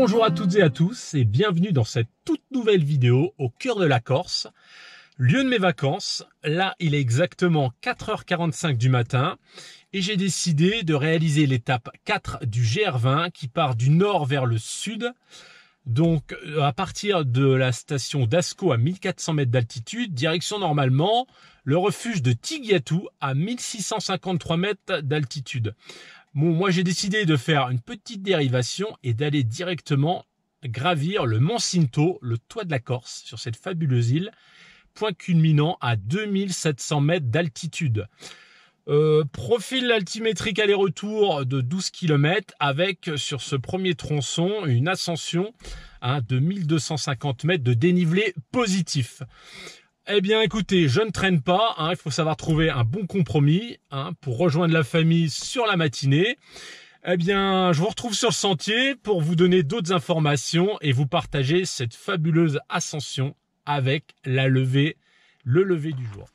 Bonjour à toutes et à tous et bienvenue dans cette toute nouvelle vidéo au cœur de la Corse, lieu de mes vacances. Là, il est exactement 4h45 du matin et j'ai décidé de réaliser l'étape 4 du GR20 qui part du nord vers le sud. Donc à partir de la station d'Ascq à 1400 mètres d'altitude, direction normalement le refuge de Tighiatou à 1653 mètres d'altitude. Bon, moi j'ai décidé de faire une petite dérivation et d'aller directement gravir le Mont Cinto, le toit de la Corse, sur cette fabuleuse île, point culminant à 2700 mètres d'altitude. Profil altimétrique aller-retour de 12 km avec sur ce premier tronçon une ascension de 1250 mètres de dénivelé positif. Eh bien écoutez, je ne traîne pas, il faut savoir trouver un bon compromis pour rejoindre la famille sur la matinée. Eh bien, je vous retrouve sur le sentier pour vous donner d'autres informations et vous partager cette fabuleuse ascension avec le lever du jour.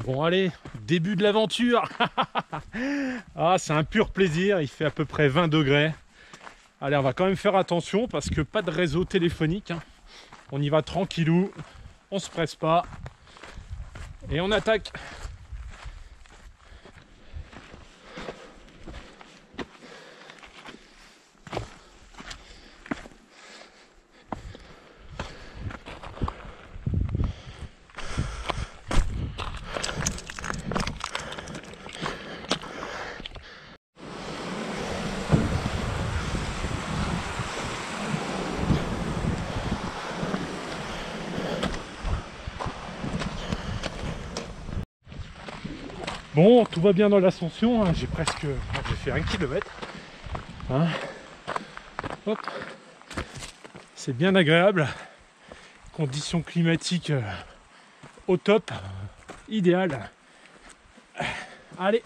Bon allez, début de l'aventure. C'est un pur plaisir, il fait à peu près 20 degrés. Allez, on va quand même faire attention parce que pas de réseau téléphonique. On y va tranquillou, on se presse pas et on attaque. Bon, tout va bien dans l'ascension, j'ai fait 1 kilomètre. Hop. C'est bien agréable. Conditions climatiques au top, idéal. Allez.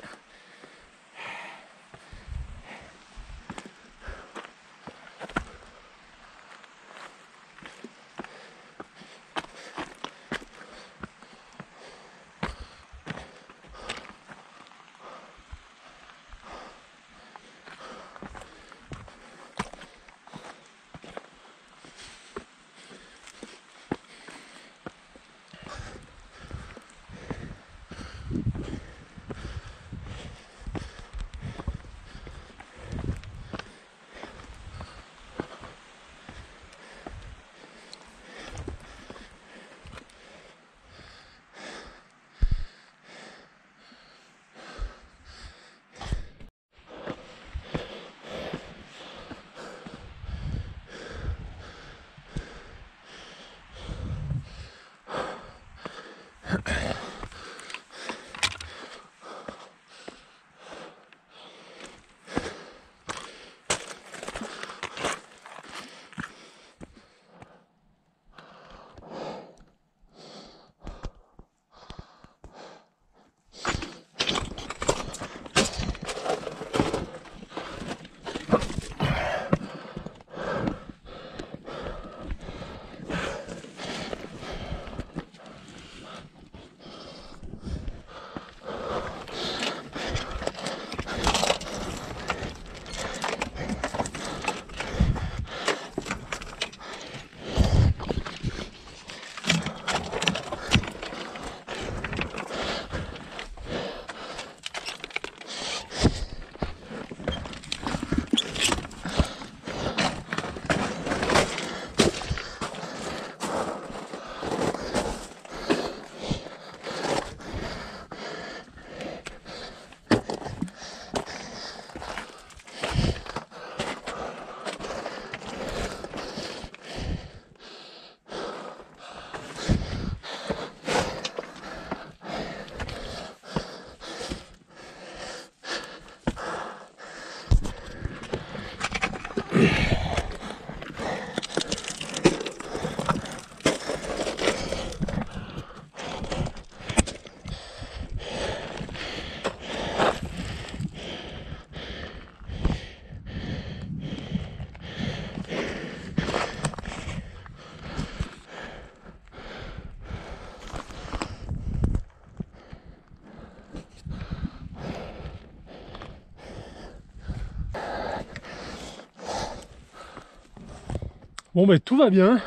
Bon ben tout va bien.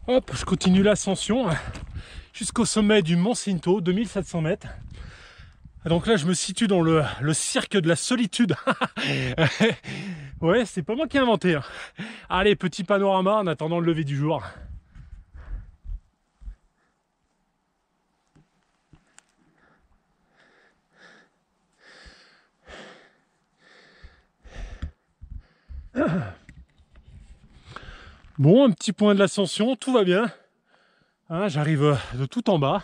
Hop, je continue l'ascension jusqu'au sommet du Mont Cinto, 2700 mètres. Donc là je me situe dans le cirque de la solitude. Ouais, c'est pas moi qui ai inventé, hein. Allez, petit panorama en attendant le lever du jour. Bon, un petit point de l'ascension, tout va bien. Hein, j'arrive de tout en bas.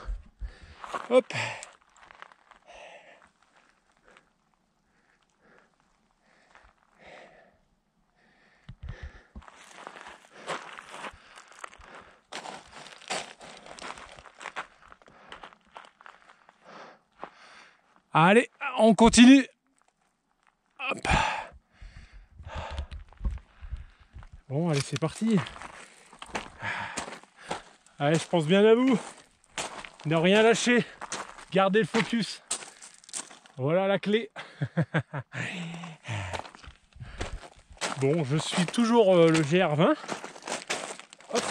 Hop. Allez, on continue. Hop. Bon, allez, c'est parti. Allez, je pense bien à vous. Ne rien lâcher. Gardez le focus. Voilà la clé. Bon, je suis toujours le GR20. Hop.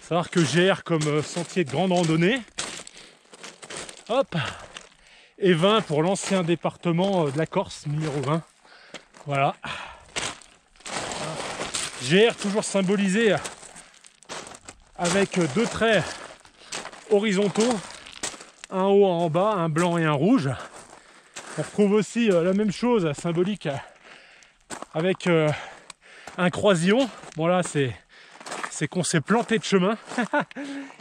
Savoir que GR comme sentier de grande randonnée. Hop. Et 20 pour l'ancien département de la Corse, numéro 20. Voilà. GR toujours symbolisé avec deux traits horizontaux, un haut, un en bas, un blanc et un rouge. On retrouve aussi la même chose symbolique avec un croisillon. Bon là c'est qu'on s'est planté de chemin.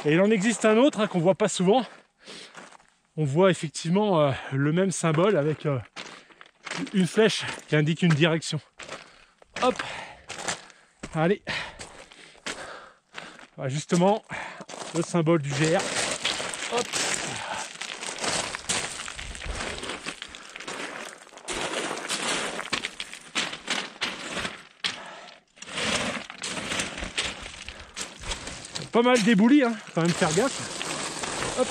Et il en existe un autre qu'on voit pas souvent. On voit effectivement le même symbole avec une flèche qui indique une direction. Hop. Allez, voilà, justement, le symbole du GR. Hop. Pas mal d'éboulis, hein, quand même faire gaffe. Hop.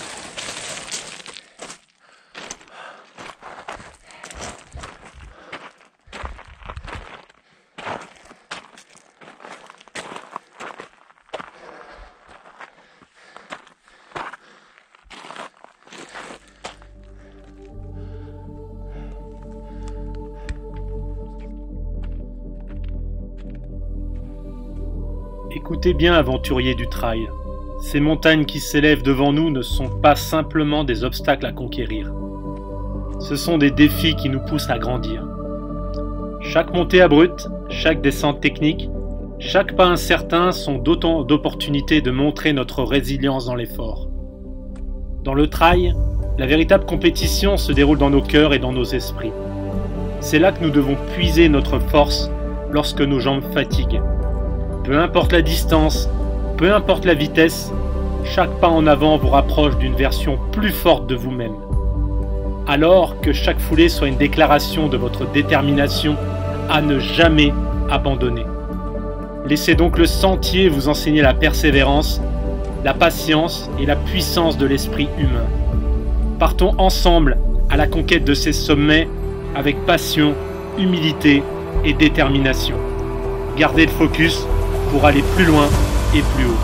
Écoutez bien, aventuriers du trail. Ces montagnes qui s'élèvent devant nous ne sont pas simplement des obstacles à conquérir. Ce sont des défis qui nous poussent à grandir. Chaque montée abrupte, chaque descente technique, chaque pas incertain sont d'autant d'opportunités de montrer notre résilience dans l'effort. Dans le trail, la véritable compétition se déroule dans nos cœurs et dans nos esprits. C'est là que nous devons puiser notre force lorsque nos jambes fatiguent. Peu importe la distance, peu importe la vitesse, chaque pas en avant vous rapproche d'une version plus forte de vous-même. Alors que chaque foulée soit une déclaration de votre détermination à ne jamais abandonner. Laissez donc le sentier vous enseigner la persévérance, la patience et la puissance de l'esprit humain. Partons ensemble à la conquête de ces sommets avec passion, humilité et détermination. Gardez le focus pour aller plus loin et plus haut.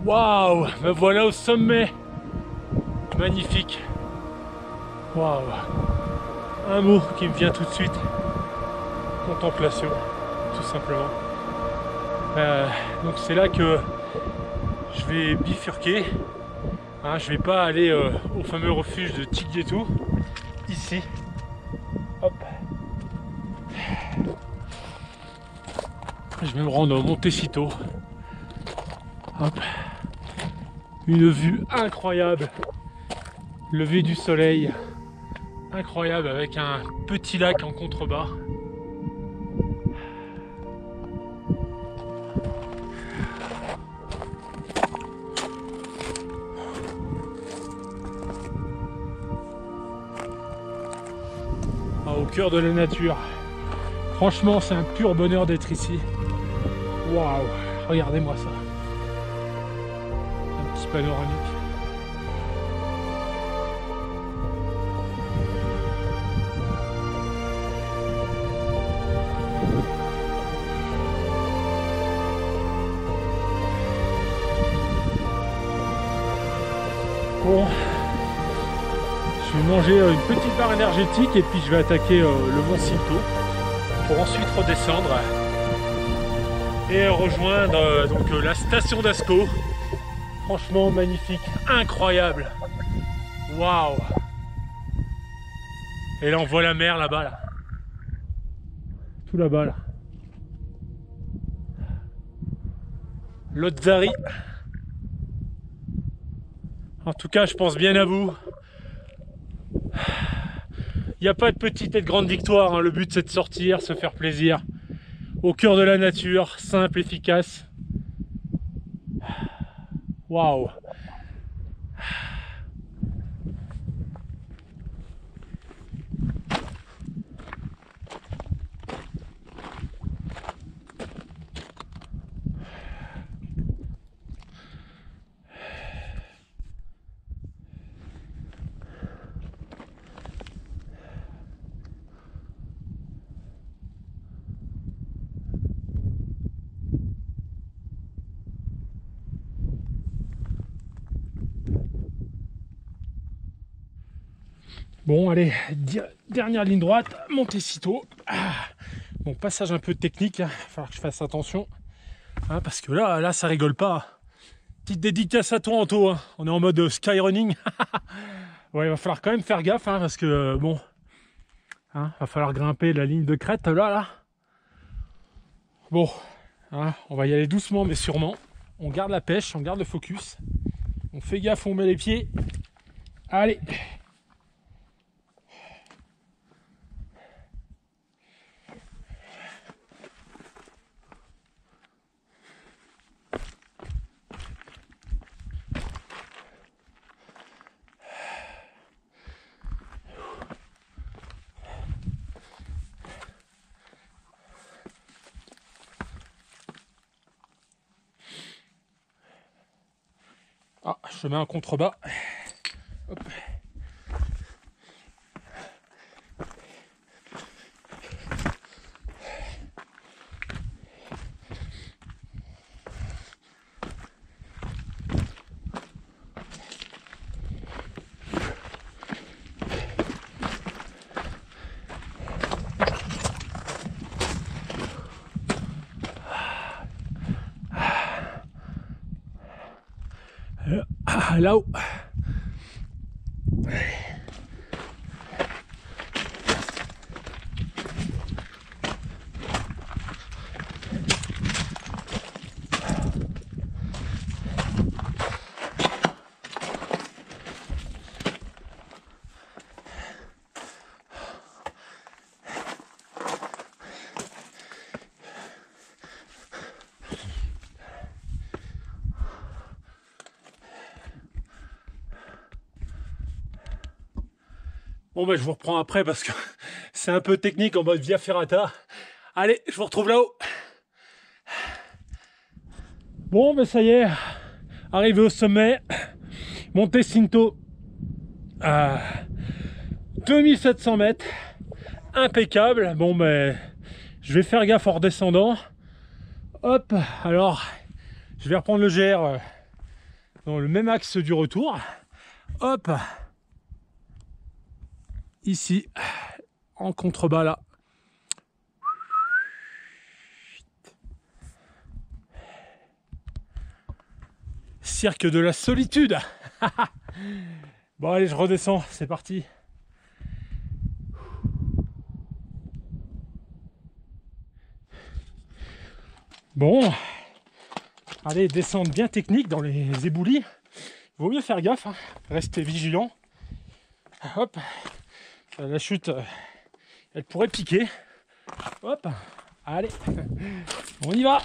Waouh, me voilà au sommet. Magnifique. Waouh. Un mot qui me vient tout de suite. Contemplation, tout simplement. Donc c'est là que je vais bifurquer. Hein, je vais pas aller au fameux refuge de Tiggetou. Ici. Hop. Je vais me rendre au Montecito. Hop. Une vue incroyable. Lever du soleil. Incroyable avec un petit lac en contrebas. Au cœur de la nature. Franchement, c'est un pur bonheur d'être ici. Waouh, regardez-moi ça. Un petit panoramique. Bon, je vais manger une petite barre énergétique et puis je vais attaquer le mont Cinto pour ensuite redescendre et rejoindre donc la station d'Ascq. Franchement magnifique, incroyable. Waouh. Et là on voit la mer là-bas là. Tout là-bas là. L'Ozzari. En tout cas, je pense bien à vous. Il n'y a pas de petite et de grande victoire, hein. Le but c'est de sortir, se faire plaisir. Au cœur de la nature, simple, efficace. Waouh! Bon, allez, dernière ligne droite, Montecito. Bon, passage un peu technique, il va falloir que je fasse attention. Hein, parce que là, ça rigole pas. Petite dédicace à toi, Anto. Hein. On est en mode skyrunning. Ouais, il va falloir quand même faire gaffe, hein, parce que, bon, hein, va falloir grimper la ligne de crête, là. Bon, hein, on va y aller doucement, mais sûrement. On garde la pêche, on garde le focus. On fait gaffe, on met les pieds. Allez. Ah, je mets un contrebas. Hop. Là-haut. Bon ben je vous reprends après parce que c'est un peu technique en mode via ferrata. Allez, je vous retrouve là-haut. Bon ben ça y est, arrivé au sommet, Montecito à 2700 mètres, impeccable. Bon ben je vais faire gaffe en redescendant. Hop, alors je vais reprendre le GR dans le même axe du retour. Hop, ici, en contrebas là. Cirque de la solitude. Bon allez, je redescends, c'est parti. Bon, allez, descendre bien technique dans les éboulis. Vaut mieux faire gaffe, hein. Rester vigilant. Hop, la chute, elle pourrait piquer. Hop, allez, on y va.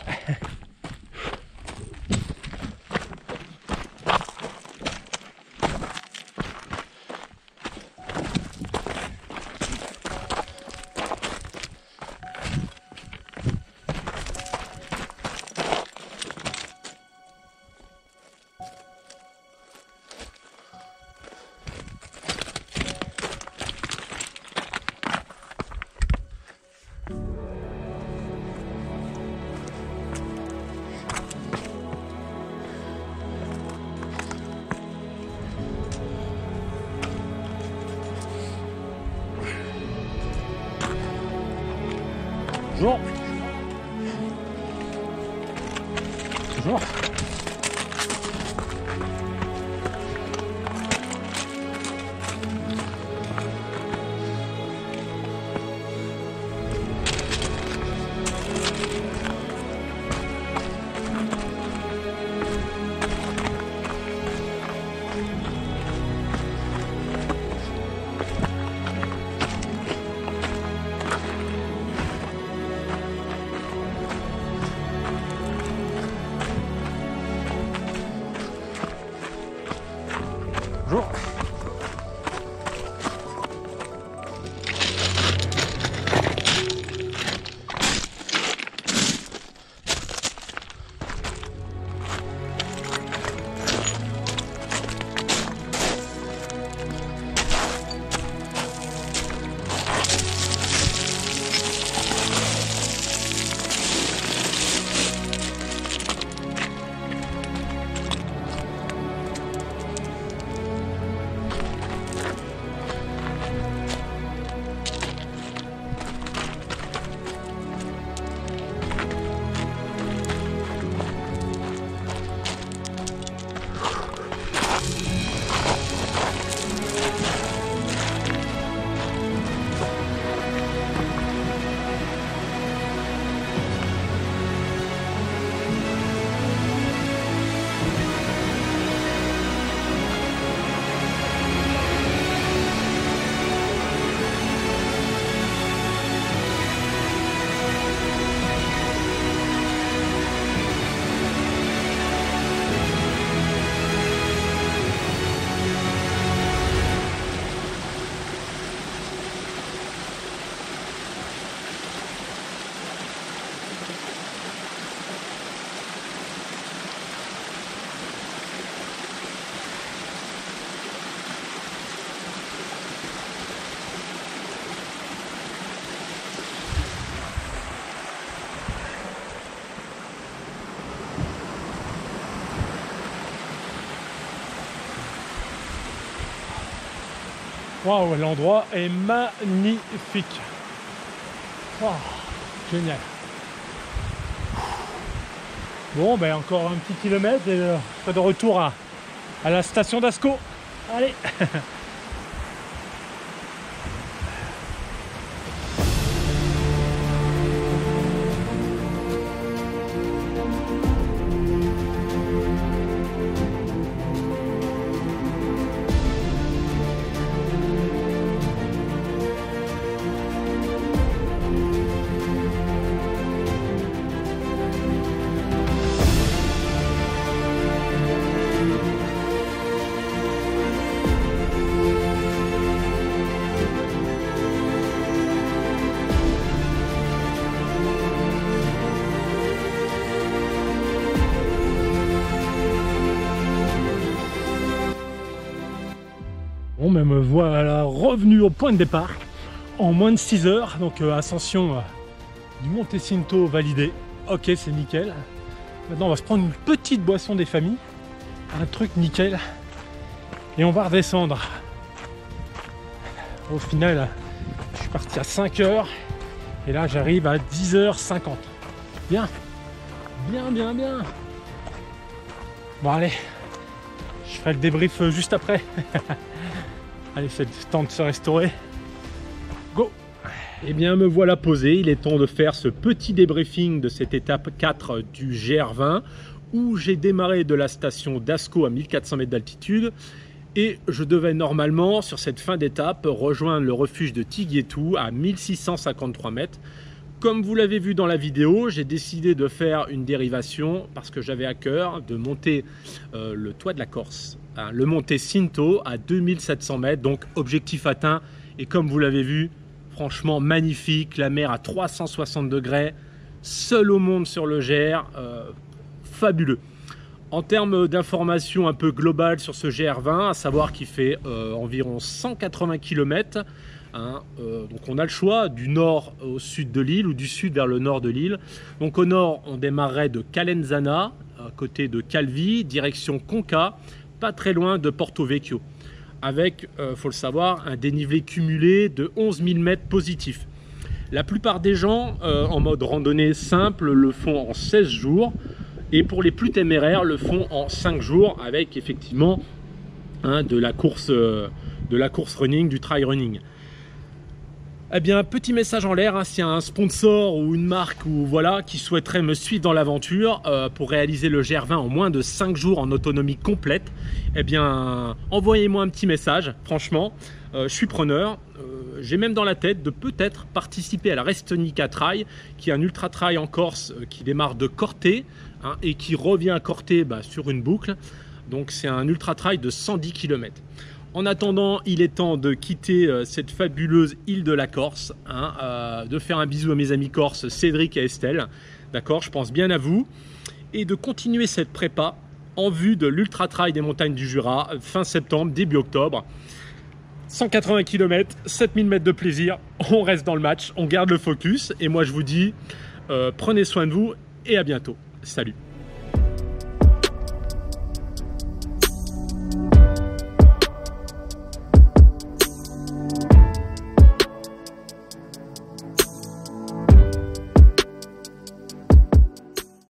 Toujours. Toujours. Bonjour. Waouh, l'endroit est magnifique. Wow, génial. Bon, ben encore un petit kilomètre et je serai de retour à la station d'Ascaux. Allez. Bon, mais me voilà revenu au point de départ en moins de 6 heures. Donc ascension du Monte Cinto validé. Ok, c'est nickel. Maintenant, on va se prendre une petite boisson des familles un truc nickel. Et on va redescendre. Au final, je suis parti à 5 h et là j'arrive à 10h50. Bien, bien, bien, bien. Bon allez, je ferai le débrief juste après. Allez, c'est le temps de se restaurer. Go! Eh bien, me voilà posé. Il est temps de faire ce petit débriefing de cette étape 4 du GR20 où j'ai démarré de la station d'Ascq à 1400 mètres d'altitude et je devais normalement, sur cette fin d'étape, rejoindre le refuge de Tiguétou à 1653 mètres. Comme vous l'avez vu dans la vidéo, j'ai décidé de faire une dérivation parce que j'avais à cœur de monter le toit de la Corse, hein, le monter Cinto à 2700 mètres, donc objectif atteint. Et comme vous l'avez vu, franchement magnifique, la mer à 360 degrés, seul au monde sur le GR, fabuleux. En termes d'informations un peu globales sur ce GR20, à savoir qu'il fait environ 180 km. Hein, donc on a le choix du nord au sud de l'île ou du sud vers le nord de l'île. Donc au nord, on démarrait de Calenzana, à côté de Calvi, direction Conca, pas très loin de Porto Vecchio, avec, faut le savoir, un dénivelé cumulé de 11 000 mètres positifs. La plupart des gens, en mode randonnée simple, le font en 16 jours. Et pour les plus téméraires, le font en 5 jours avec effectivement hein, de la course running, du trail running. Eh bien, petit message en l'air, hein, s'il y a un sponsor ou une marque ou voilà, qui souhaiterait me suivre dans l'aventure pour réaliser le GR20 en moins de 5 jours en autonomie complète, eh bien, envoyez-moi un petit message, franchement, je suis preneur. J'ai même dans la tête de peut-être participer à la Restenica Trail, qui est un ultra trail en Corse qui démarre de Corté hein, et qui revient à Corté sur une boucle. Donc c'est un ultra trail de 110 km. En attendant, il est temps de quitter cette fabuleuse île de la Corse, hein, de faire un bisou à mes amis corses Cédric et Estelle, d'accord, je pense bien à vous, et de continuer cette prépa en vue de l'ultra trail des montagnes du Jura, fin septembre, début octobre. 180 km, 7000 mètres de plaisir, on reste dans le match, on garde le focus, et moi je vous dis, prenez soin de vous, et à bientôt. Salut!